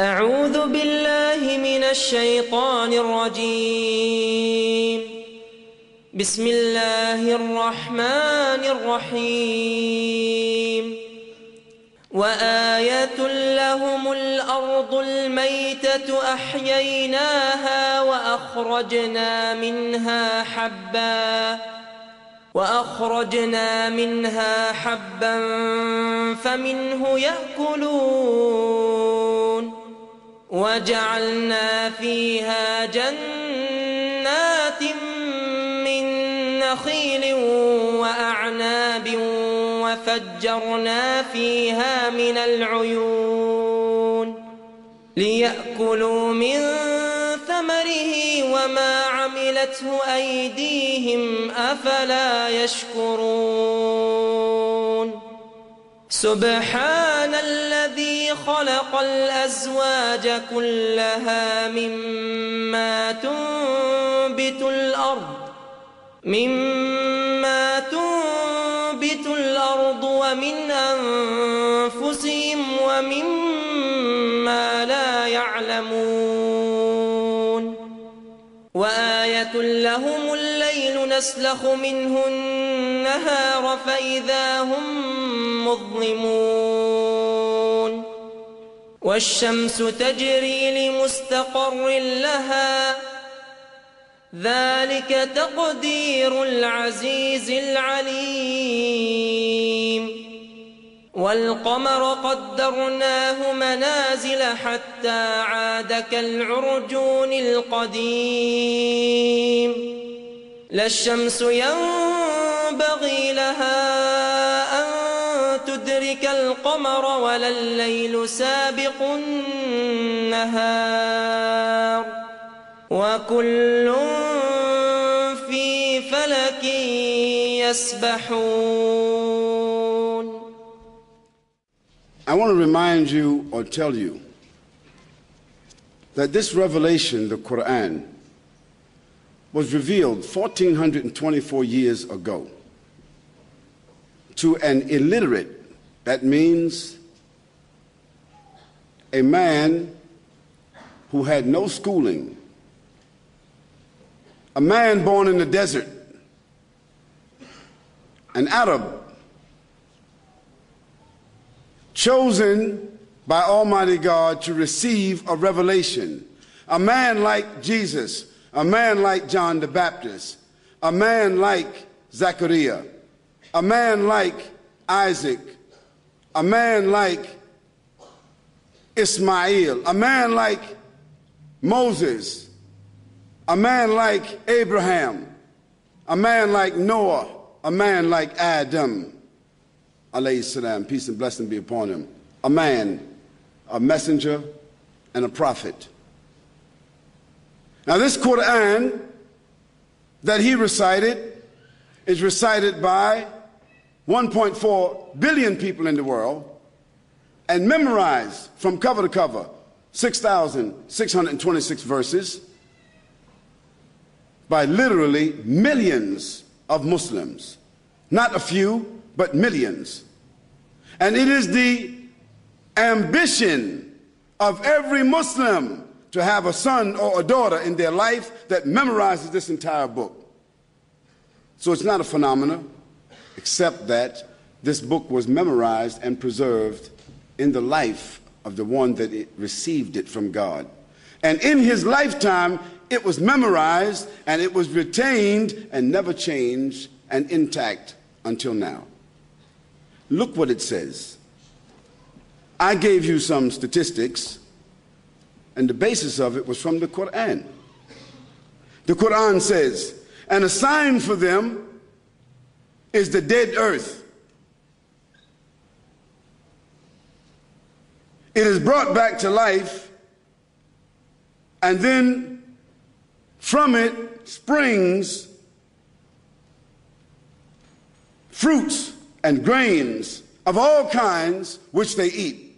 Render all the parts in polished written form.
أعوذ بالله من الشيطان الرجيم. بسم الله الرحمن الرحيم. وآية لهم الأرض الميتة أحييناها وأخرجنا منها حبا فمنه يأكلون وجعلنا فيها جنات من نخيل وأعناب وفجرنا فيها من العيون ليأكلوا من ثمره وما عملته أيديهم أفلا يشكرون. سبحان الذي خلق الأزواج كلها مما تنبت الأرض ومن أنفسهم ومما لا يعلمون. وآية لهم الليل نسلخ منه النهار فإذا هم مظلمون. والشمس تجري لمستقر لها ذلك تقدير العزيز العليم. والقمر قدرناه منازل حتى عاد كالعرجون القديم. لا الشمس ينبغي لها أن تدرك القمر ولا الليل سابق النهار وكل في فلك يسبحون. I want to remind you or tell you that this revelation, the Quran, was revealed 1424 years ago to an illiterate. That means a man who had no schooling, a man born in the desert, an Arab, chosen by Almighty God to receive a revelation, a man like Jesus, a man like John the Baptist, a man like Zechariah, a man like Isaac, a man like Ismail, a man like Moses, a man like Abraham, a man like Noah, a man like Adam, alayhi salam, peace and blessing be upon him, a man, a messenger, and a prophet. Now this Quran that he recited is recited by 1.4 billion people in the world and memorized from cover to cover, 6,626 verses, by literally millions of Muslims. Not a few, but millions. And it is the ambition of every Muslim to have a son or a daughter in their life that memorizes this entire book. So it's not a phenomenon, except that this book was memorized and preserved in the life of the one that received it from God. And in his lifetime, it was memorized and it was retained and never changed and intact until now. Look what it says. I gave you some statistics, and the basis of it was from the Quran. The Quran says, and a sign for them is the dead earth. It is brought back to life, and then from it springs fruits and grains of all kinds which they eat.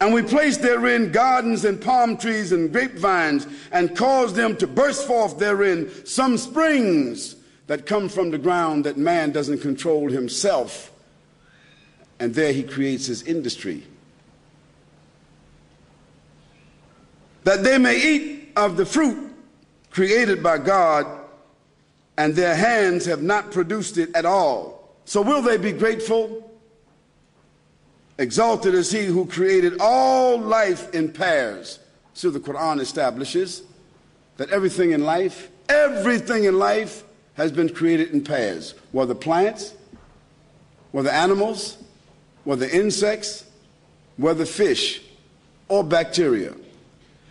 And we place therein gardens and palm trees and grapevines and cause them to burst forth therein some springs that come from the ground that man doesn't control himself. And there he creates his industry. that they may eat of the fruit created by God, and their hands have not produced it at all. So will they be grateful? Exalted is he who created all life in pairs. So the Quran establishes that everything in life has been created in pairs, whether plants, whether animals, whether insects, whether fish or bacteria.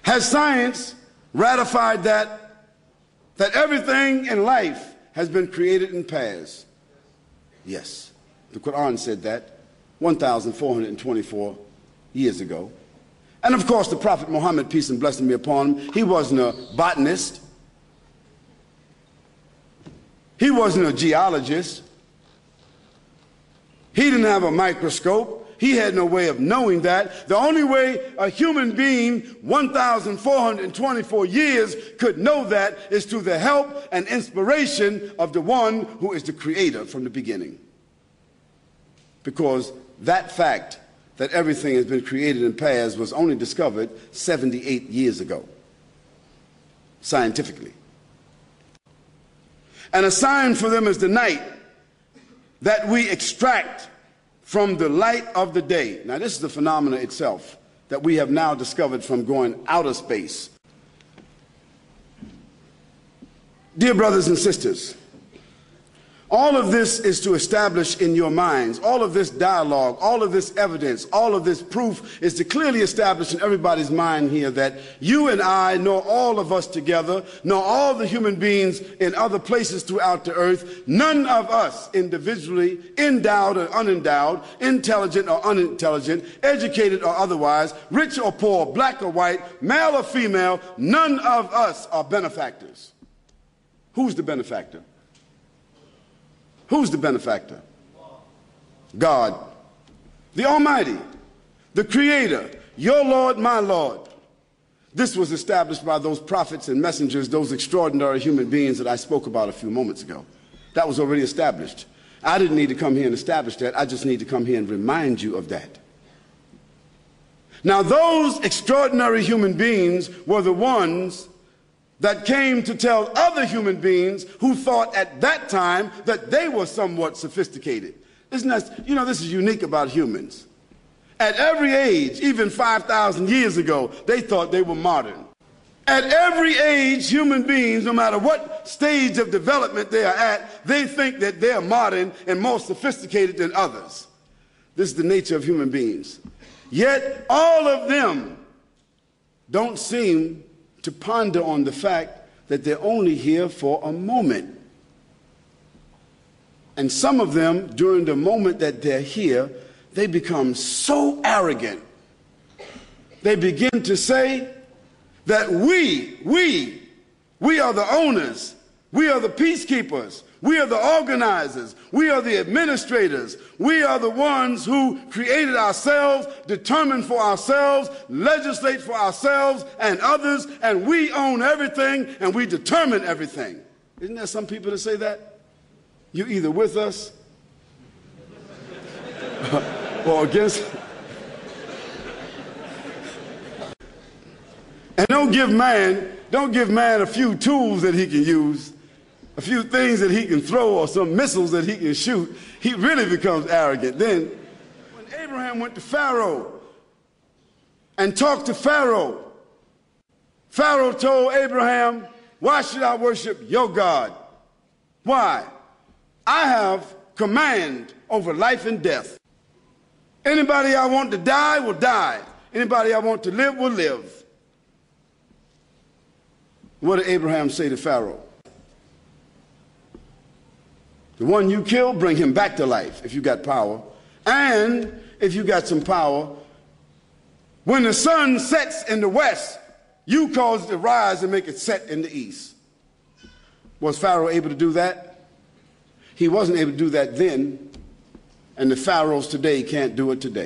Has science ratified that everything in life has been created in pairs? Yes. The Quran said that 1,424 years ago. And of course, the Prophet Muhammad, peace and blessing be upon him, he wasn't a botanist. He wasn't a geologist. He didn't have a microscope. He had no way of knowing that. The only way a human being 1,424 years could know that is through the help and inspiration of the one who is the creator from the beginning. Because that fact that everything has been created in pairs was only discovered 78 years ago, scientifically. And a sign for them is the night that we extract from the light of the day. Now, this is the phenomena itself that we have now discovered from going outer space. Dear brothers and sisters, all of this is to establish in your minds, all of this dialogue, all of this evidence, all of this proof is to clearly establish in everybody's mind here that you and I, nor all of us together, nor all the human beings in other places throughout the earth, none of us individually, endowed or unendowed, intelligent or unintelligent, educated or otherwise, rich or poor, black or white, male or female, none of us are benefactors. Who's the benefactor? Who's the benefactor? God, the Almighty, the Creator, your Lord, my Lord. This was established by those prophets and messengers, those extraordinary human beings that I spoke about a few moments ago. That was already established. I didn't need to come here and establish that. I just need to come here and remind you of that. Now, those extraordinary human beings were the ones that came to tell other human beings who thought at that time that they were somewhat sophisticated. Isn't that, this is unique about humans. At every age, even 5,000 years ago, they thought they were modern. At every age, human beings, no matter what stage of development they are at, they think that they're modern and more sophisticated than others. This is the nature of human beings. Yet all of them don't seem to ponder on the fact that they're only here for a moment. And some of them, during the moment that they're here, they become so arrogant. They begin to say that we are the owners, we are the peacekeepers, we are the organizers, we are the administrators, we are the ones who created ourselves, determine for ourselves, legislate for ourselves and others, and we own everything and we determine everything. Isn't there some people that say that? You're either with us or against. And don't give man a few tools that he can use, a few things that he can throw or some missiles that he can shoot. He really becomes arrogant. Then, when Abraham went to Pharaoh and talked to Pharaoh, Pharaoh told Abraham, "Why should I worship your God? Why? I have command over life and death. Anybody I want to die will die. Anybody I want to live will live." What did Abraham say to Pharaoh? The one you kill, bring him back to life if you got power. And if you got some power, when the sun sets in the west, you cause it to rise and make it set in the east. Was Pharaoh able to do that? He wasn't able to do that then, and the pharaohs today can't do it today.